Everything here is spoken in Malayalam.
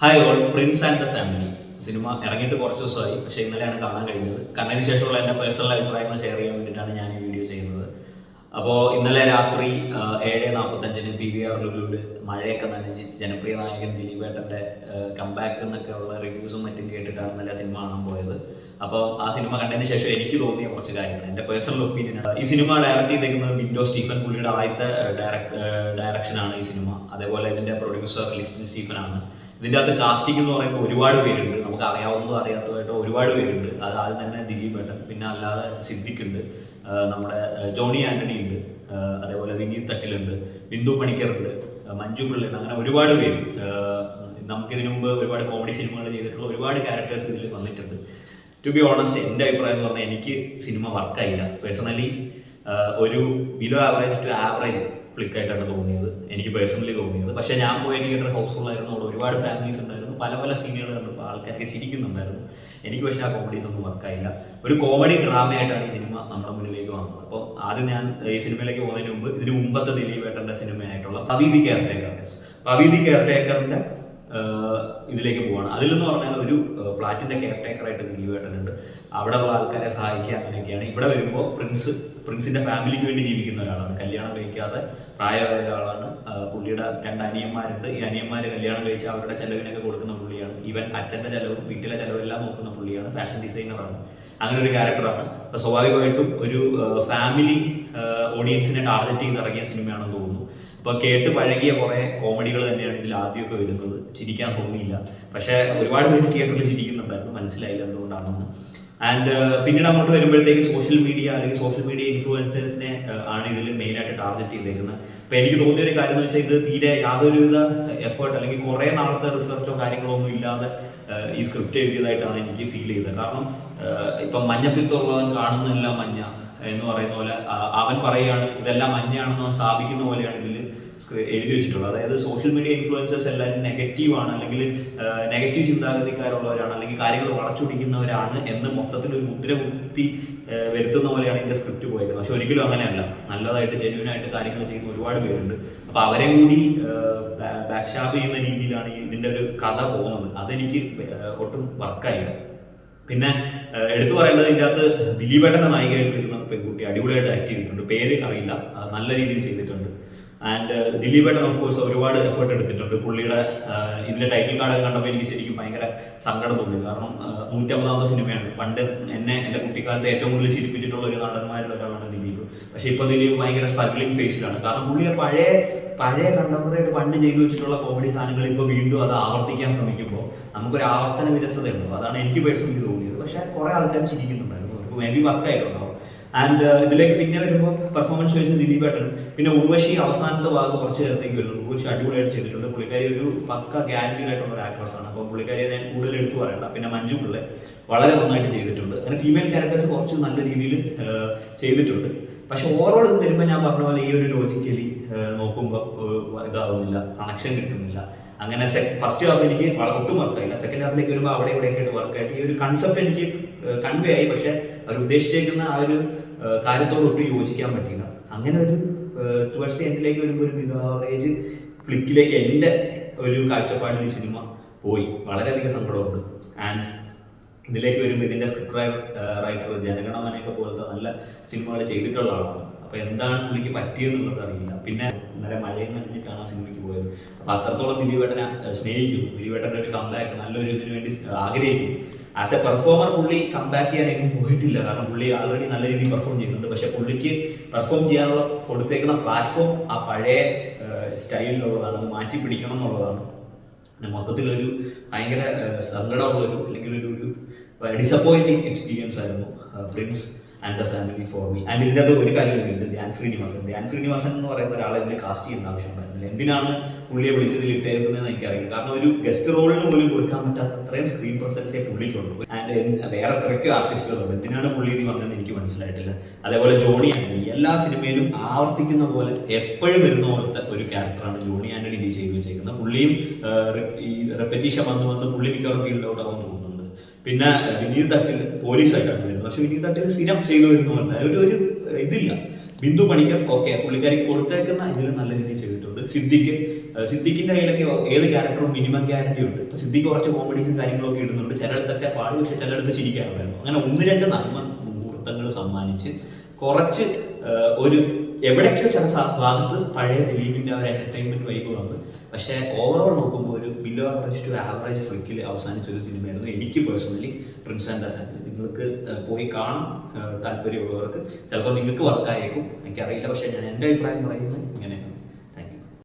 Hi all, Prince and the family cinema ഇറങ്ങിയിട്ട് കുറച്ച് ദിവസമായി. പക്ഷേ ഇന്നലെയാണ് കാണാൻ കഴിഞ്ഞത്. കണ്ടതിന് ശേഷമുള്ള എൻ്റെ പേഴ്സണൽ അഭിപ്രായങ്ങൾ ഷെയർ ചെയ്യാൻ വേണ്ടിയിട്ടാണ് ഞാൻ ഈ വീഡിയോ ചെയ്യുന്നത്. അപ്പോൾ ഇന്നലെ രാത്രി 7:45 PVR ലുലുവിൽ മഴയൊക്കെ നനഞ്ഞ് ജനപ്രിയ നായകൻ ദിലീപേട്ടൻ്റെ കംബാക്ക് എന്നൊക്കെ ഉള്ള റിവ്യൂസും മറ്റും കേട്ടിട്ടാണ് ഇന്നലെ സിനിമ കാണാൻ പോയത്. അപ്പോൾ ആ സിനിമ കണ്ടതിന് ശേഷം എനിക്ക് തോന്നിയ കുറച്ച് കാര്യങ്ങൾ, എൻ്റെ പേഴ്സണൽ ഒപ്പീനിയനാണ്. ഈ സിനിമ ഡയറക്റ്റ് ചെയ്തേക്കുന്നത് വിൻഡോ സ്റ്റീഫൻ, പുള്ളിയുടെ ആദ്യത്തെ ഡയറക്ഷനാണ് ഈ സിനിമ. അതേപോലെ ഇതിൻ്റെ പ്രൊഡ്യൂസർ ലിസ്റ്റിൻ സ്റ്റീഫനാണ്. ഇതിൻ്റെ അകത്ത് കാസ്റ്റിംഗ് എന്ന് പറയുമ്പോൾ ഒരുപാട് പേരുണ്ട്, നമുക്ക് അറിയാവുന്നതോ അറിയാത്തതായിട്ടോ ഒരുപാട് പേരുണ്ട്. അത് ആദ്യം തന്നെ ദിലീപേട്ടൻ, പിന്നെ അല്ലാതെ സിദ്ദിഖുണ്ട്, നമ്മുടെ ജോണി ആൻ്റണി ഉണ്ട്, അതേപോലെ വിനീത് തട്ടിലുണ്ട്, ബിന്ദു പണിക്കറുണ്ട്, മഞ്ജു പിള്ളയുണ്ട്. അങ്ങനെ ഒരുപാട് പേര്, നമുക്കിതിനു മുമ്പ് ഒരുപാട് കോമഡി സിനിമകൾ ചെയ്തിട്ടുള്ള ഒരുപാട് ക്യാരക്ടേഴ്സ് ഇതിൽ വന്നിട്ടുണ്ട്. ടു ബി ഓണസ്റ്റ്, എൻ്റെ അഭിപ്രായം എന്ന് പറഞ്ഞാൽ എനിക്ക് സിനിമ വർക്കായില്ല. പേഴ്സണലി ഒരു ബിലോ ആവറേജ് ടു ആവറേജ് ക്ലിക്കായിട്ടാണ് തോന്നിയത്, എനിക്ക് പേഴ്സണലി തോന്നിയത്. പക്ഷേ ഞാൻ പോയ തിയേറ്റർ ഹൗസ്ഫുള്ളായിരുന്നു, അവിടെ ഒരുപാട് ഫാമിലീസ് ഉണ്ടായിരുന്നു, പല പല സീനുകൾ കണ്ടപ്പോൾ ആൾക്കാരൊക്കെ ചിരിക്കുന്നുണ്ടായിരുന്നു. എനിക്ക് പക്ഷേ ആ കോമഡീസ് ഒന്നും വർക്കായില്ല. ഒരു കോമഡി ഡ്രാമയായിട്ടാണ് ഈ സിനിമ നമ്മുടെ മുന്നിലേക്ക് വന്നത്. അപ്പോൾ ആദ്യം ഞാൻ ഈ സിനിമയിലേക്ക് പോകുന്നതിന് മുമ്പ് ഇതിന് മുമ്പത്തെ ദിലീപേട്ടൻ്റെ സിനിമയായിട്ടുള്ള പവി ദി കെയർടേക്കറിൻ്റെ ഇതിലേക്ക് പോവാണ്. അതിലെന്ന് പറഞ്ഞാൽ ഒരു ഫ്ലാറ്റിൻ്റെ കെയർടേക്കറായിട്ട് ദിലീപേട്ടനുണ്ട്. അവിടെയുള്ള ആൾക്കാരെ സഹായിക്കുക, അങ്ങനെയൊക്കെയാണ്. ഇവിടെ വരുമ്പോൾ പ്രിൻസിൻ്റെ ഫാമിലിക്ക് വേണ്ടി ജീവിക്കുന്ന ഒരാളാണ്, കല്യാണം കഴിക്കാതെ പ്രായമായ ഒരാളാണ്. പുള്ളിയുടെ 2 അനിയന്മാരുണ്ട്. ഈ അനിയന്മാർ കല്യാണം കഴിച്ച് അവരുടെ ചെലവിനൊക്കെ കൊടുക്കുന്ന പുള്ളിയാണ്. ഈവൻ അച്ഛൻ്റെ ചെലവും വീട്ടിലെ ചെലവെല്ലാം നോക്കുന്ന പുള്ളിയാണ്. ഫാഷൻ ഡിസൈനറാണ്. അങ്ങനെ ഒരു ക്യാരക്ടറാണ്. അപ്പോൾ സ്വാഭാവികമായിട്ടും ഒരു ഫാമിലി ഓഡിയൻസിനെ ടാർഗറ്റ് ചെയ്ത് ഇറങ്ങിയ സിനിമയാണെന്ന് തോന്നുന്നു. അപ്പോൾ കേട്ട് പഴകിയ കുറേ കോമഡികൾ തന്നെയാണ് ഇതിൽ ആദ്യമൊക്കെ വരുന്നത്. ചിരിക്കാൻ തോന്നിയില്ല. പക്ഷേ ഒരുപാട് പേര് തിയേറ്ററിൽ ചിരിക്കുന്നുണ്ടായിരുന്നു, മനസ്സിലായില്ല എന്തുകൊണ്ടാണെന്ന്. ആൻഡ് പിന്നീട് അങ്ങോട്ട് വരുമ്പോഴത്തേക്ക് സോഷ്യൽ മീഡിയ അല്ലെങ്കിൽ സോഷ്യൽ മീഡിയ ഇൻഫ്ലുവൻസേഴ്സിനെ ആണ് ഇതിൽ മെയിനായിട്ട് ടാർഗറ്റ് ചെയ്തേക്കുന്നത്. അപ്പോൾ എനിക്ക് തോന്നിയ ഒരു കാര്യം എന്ന് വെച്ചാൽ, ഇത് തീരെ യാതൊരുവിധ എഫേർട്ട് അല്ലെങ്കിൽ കുറേ നാളത്തെ റിസർച്ചോ കാര്യങ്ങളോ ഒന്നും ഇല്ലാതെ ഈ സ്ക്രിപ്റ്റ് എഴുതിയതായിട്ടാണ് എനിക്ക് ഫീൽ ചെയ്തത്. കാരണം ഇപ്പം മഞ്ഞപ്പിത്തമുള്ളവൻ കാണുന്നില്ല മഞ്ഞ എന്ന് പറയുന്ന പോലെ അവൻ പറയുകയാണ് ഇതെല്ലാം മഞ്ഞയാണെന്ന് അവൻ സ്ഥാപിക്കുന്ന പോലെയാണ് ഇതിൽ എഴുതി വെച്ചിട്ടുള്ളത്. അതായത് സോഷ്യൽ മീഡിയ ഇൻഫ്ലുവൻസേഴ്സ് എല്ലാവരും നെഗറ്റീവാണ്, അല്ലെങ്കിൽ നെഗറ്റീവ് ചിന്താഗതിക്കാരുള്ളവരാണ്, അല്ലെങ്കിൽ കാര്യങ്ങൾ വളച്ചൊടിക്കുന്നവരാണ് എന്ന് മൊത്തത്തിൽ ഒരു മുദ്ര കുത്തി വരുത്തുന്ന പോലെയാണ് ഇതിൻ്റെ സ്ക്രിപ്റ്റ് പോയത്. പക്ഷെ ഒരിക്കലും അങ്ങനെയല്ല. നല്ലതായിട്ട് ജെന്യൂനായിട്ട് കാര്യങ്ങൾ ചെയ്യുന്ന ഒരുപാട് പേരുണ്ട്. അപ്പോൾ അവരെ കൂടി ബാക്ക്ഷാപ്പ് ചെയ്യുന്ന രീതിയിലാണ് ഇതിൻ്റെ ഒരു കഥ പോകുന്നത്. അതെനിക്ക് ഒട്ടും വർക്കായില്ല. പിന്നെ എടുത്തു പറയേണ്ടത്, ഇതിൻ്റെ അകത്ത് ദിലീപേട്ടൻ്റെ നായികയായിട്ട് വരുന്ന പെൺകുട്ടി അടിപൊളിയായിട്ട് ആക്ട് ചെയ്തിട്ടുണ്ട്. പേര് അറിയില്ല, നല്ല രീതിയിൽ ചെയ്തിട്ടുണ്ട്. ആൻഡ് ദിലീപേട്ടൻ ഓഫ് കോഴ്സ് ഒരുപാട് എഫേർട്ട് എടുത്തിട്ടുണ്ട്. പുള്ളിയുടെ ഇതിൻ്റെ ടൈറ്റിൽ കാർഡൊക്കെ കണ്ടപ്പോൾ എനിക്ക് ശരിക്കും ഭയങ്കര സങ്കടം തോന്നി. കാരണം 150ാമത്തെ സിനിമയാണ്. പണ്ട് എൻ്റെ കുട്ടിക്കാലത്ത് ഏറ്റവും കൂടുതൽ ചിരിപ്പിച്ചിട്ടുള്ള ഒരു നടന്മാരിൽ ഒരാളാണ് ദിലീപ്. പക്ഷേ ഇപ്പോൾ ദിലീപ് ഭയങ്കര സ്ട്രഗ്ലിംഗ് ഫേസിലാണ്. കാരണം പുള്ളിയെ പഴയ കണ്ടംപററി പണ്ട് ചെയ്തു വെച്ചിട്ടുള്ള കോമഡി സാധനങ്ങൾ ഇപ്പോൾ വീണ്ടും അത് ആവർത്തിക്കാൻ ശ്രമിക്കുമ്പോൾ നമുക്കൊരു ആവർത്തന വിരസതയുണ്ടോ, അതാണ് എനിക്ക് പേഴ്സണലി തോന്നിയത്. പക്ഷേ കുറേ ആൾക്കാർ ചിരിക്കുന്നുണ്ടായിരുന്നു, അവർക്ക് മേ ബി വർക്കായിട്ടുണ്ടാവും. ആൻഡ് ഇതിലേക്ക് പിന്നെ വരുമ്പോൾ പെർഫോമൻസ് വൈസ് ദിലീപേട്ടനും, പിന്നെ ഉർവശി അവസാനത്തെ ഭാഗം കുറച്ച് നേരത്തേക്ക് വരുന്നു. ഉർവശി അടിപൊളിയായിട്ട് ചെയ്തിട്ടുണ്ട്. പുള്ളിക്കാരി ഒരു പക്ക ഗ്യാരണ്ടീഡ് ആയിട്ടുള്ള ഒരു ആക്ട്രസ് ആണ്. അപ്പോൾ പുള്ളിക്കാരിയെ ഞാൻ കൂടുതൽ എടുത്തു പറയണ്ട. പിന്നെ മഞ്ജു പിള്ള വളരെ നന്നായിട്ട് ചെയ്തിട്ടുണ്ട്. അങ്ങനെ ഫീമെയിൽ ക്യാരക്ടേഴ്സ് കുറച്ച് നല്ല രീതിയിൽ ചെയ്തിട്ടുണ്ട്. പക്ഷെ ഓവറോൾ ഇത് വരുമ്പോൾ ഞാൻ പറഞ്ഞ പോലെ ഈ ഒരു ലോജിക്കലി നോക്കുമ്പോൾ ഇതാവുന്നില്ല, കണക്ഷൻ കിട്ടുന്നില്ല. അങ്ങനെ ഫസ്റ്റ് ഹാഫ് എനിക്ക് ഒട്ടും വർക്കായില്ല. സെക്കൻഡ് ഹാഫിലേക്ക് വരുമ്പോൾ അവിടെ ഇവിടെയൊക്കെ ആയിട്ട് വർക്കായിട്ട് ഈ ഒരു കൺസെപ്റ്റ് എനിക്ക് കൺവേ ആയി. പക്ഷെ അവർ ഉദ്ദേശിച്ചേക്കുന്ന ആ ഒരു കാര്യത്തോട് ഒട്ടും യോജിക്കാൻ പറ്റില്ല. അങ്ങനെ ഒരു ടുവേർഡ്സ് ദി എൻഡിലേക്ക് വരുമ്പോൾ ഒരു ബിലോ ആവറേജ് ഫ്ലിക്കിലേക്ക് എൻ്റെ ഒരു കാഴ്ചപ്പാടിൽ ഈ സിനിമ പോയി. വളരെയധികം സങ്കടമുണ്ട്. ആൻഡ് ഇതിലേക്ക് വരുമ്പോൾ ഇതിൻ്റെ സ്ക്രിപ്റ്റ് റൈറ്റർ ജനഗണമനയൊക്കെ പോലത്തെ നല്ല സിനിമകൾ ചെയ്തിട്ടുള്ള ആളാണ്. അപ്പോൾ എന്താണ് പുള്ളിക്ക് പറ്റിയെന്നുള്ളത് അറിയില്ല. പിന്നെ ഇന്നലെ മഴയിൽ നനഞ്ഞിട്ടാണ് ആ സിനിമയ്ക്ക് പോയത്. അപ്പോൾ അത്രത്തോളം ദിലീപേട്ടനെ സ്നേഹിക്കുന്നു. ദിലീപേട്ടൻ്റെ ഒരു കംബാക്ക് നല്ലൊരു ഇതിനു വേണ്ടി ആഗ്രഹിക്കുന്നു. ആസ് എ പെർഫോമർ പുള്ളി കംബാക്ക് ചെയ്യാനൊന്നും പോയിട്ടില്ല. കാരണം പുള്ളി ആൾറെഡി നല്ല രീതിയിൽ പെർഫോം ചെയ്യുന്നുണ്ട്. പക്ഷേ പുള്ളിക്ക് പെർഫോം ചെയ്യാനുള്ള കൊടുത്തേക്കുന്ന പ്ലാറ്റ്ഫോം ആ പഴയ സ്റ്റൈലിലുള്ളതാണ്, അത് മാറ്റി പിടിക്കണം എന്നുള്ളതാണ്. പിന്നെ മൊത്തത്തിലൊരു ഭയങ്കര സങ്കടമുള്ളൊരു അല്ലെങ്കിൽ ഒരു ഡിസപ്പോയിൻറ്റിങ് എക്സ്പീരിയൻസ് ആയിരുന്നു Prince and the family for me. And ഇതിനകത്ത് ഒരു കാര്യമുണ്ട്, ധ്യാൻ ശ്രീനിവാസൻ എന്ന് പറയുന്ന ഒരാളെ ഇതിൽ കാസ്റ്റ് ചെയ്യേണ്ട ആവശ്യമുണ്ടായിരുന്നില്ല. എന്തിനാണ് പുള്ളിയെ വിളിച്ചതിൽ ഇട്ടേക്കുന്നതെന്ന് എനിക്കറിയില്ല. കാരണം ഒരു ഗസ്റ്റ് റോളിന് പോലും കൊടുക്കാൻ പറ്റാത്ത അത്രയും സ്ക്രീൻ പ്രസൻസേ പുള്ളിക്കുള്ളൂ. ആൻഡ് വേറെ എത്രയ്ക്കോ ആർട്ടിസ്റ്റുകളുണ്ട്, എന്തിനാണ് പുള്ളി ഇത് വന്നതെന്ന് എനിക്ക് മനസ്സിലായിട്ടില്ല. അതേപോലെ ജോണി ആൻ്റണി എല്ലാ സിനിമയിലും ആവർത്തിക്കുന്ന പോലെ എപ്പോഴും വരുന്ന പോലത്തെ ഒരു ക്യാരക്ടറാണ് ജോണി ആൻ്റണി ഇത് ചെയ്തു വെച്ചേക്കുന്നത്. പുള്ളിയും ഈ റെപ്പറ്റീഷൻ വന്ന് പുള്ളി മിക്കവാറും ഫീൽഡ് ഔട്ട് ആവാൻ തോന്നുന്നുണ്ട്. പിന്നെ വിനീത് തട്ടിൽ പോലീസായിട്ടാണ് വരുന്നത്. പക്ഷെ വിനീത് തട്ടിൽ സ്ഥിരം ചെയ്തു വരുന്ന പോലത്തെ ഒരു ഇതില്ല. ബിന്ദു പണിക്കർ ഓക്കെ, പുള്ളിക്കാരിക്ക് കൊടുത്തേക്കുന്ന ഇതിൽ നല്ല രീതിയിൽ ചെയ്തിട്ടുണ്ട്. സിദ്ദിഖ് സിദ്ദിഖിന്റെ കയ്യിലൊക്കെ ഏത് ക്യാരക്ടറും മിനിമം ഗ്യാരണ്ടി ഉണ്ട്. ഇപ്പൊ സിദ്ദിഖ് കുറച്ച് കോമഡീസും കാര്യങ്ങളൊക്കെ ഇടുന്നുണ്ട്, ചിലയിടത്തൊക്കെ പാടി, പക്ഷെ ചിലയിടത്ത് ചിരിക്കാറുണ്ടായിരുന്നു. അങ്ങനെ ഒന്ന് രണ്ട് നന്മ മുഹൂർത്തങ്ങൾ സമ്മാനിച്ച് കുറച്ച് ഒരു എവിടേക്കോ ചില ഭാഗത്ത് പഴയ ദിലീപിന്റെ ആ ഒരു എന്റർടൈൻമെന്റ് വൈബ് വന്നു. പക്ഷേ ഓവറോൾ നോക്കുമ്പോൾ ഒരു ബിലോ ആവറേജ് ടു ആവറേജ് ഫ്ലിക്കിൽ അവസാനിച്ച ഒരു സിനിമയായിരുന്നു എനിക്ക് personally Prince and the family. നിങ്ങൾക്ക് പോയി കാണാം, താല്പര്യമുള്ളവർക്ക് ചിലപ്പോൾ നിങ്ങൾക്ക് വർക്കായേക്കും, എനിക്കറിയില്ല. പക്ഷേ ഞാൻ എൻ്റെ അഭിപ്രായം പറയുന്നത് ഇങ്ങനെയാണ്.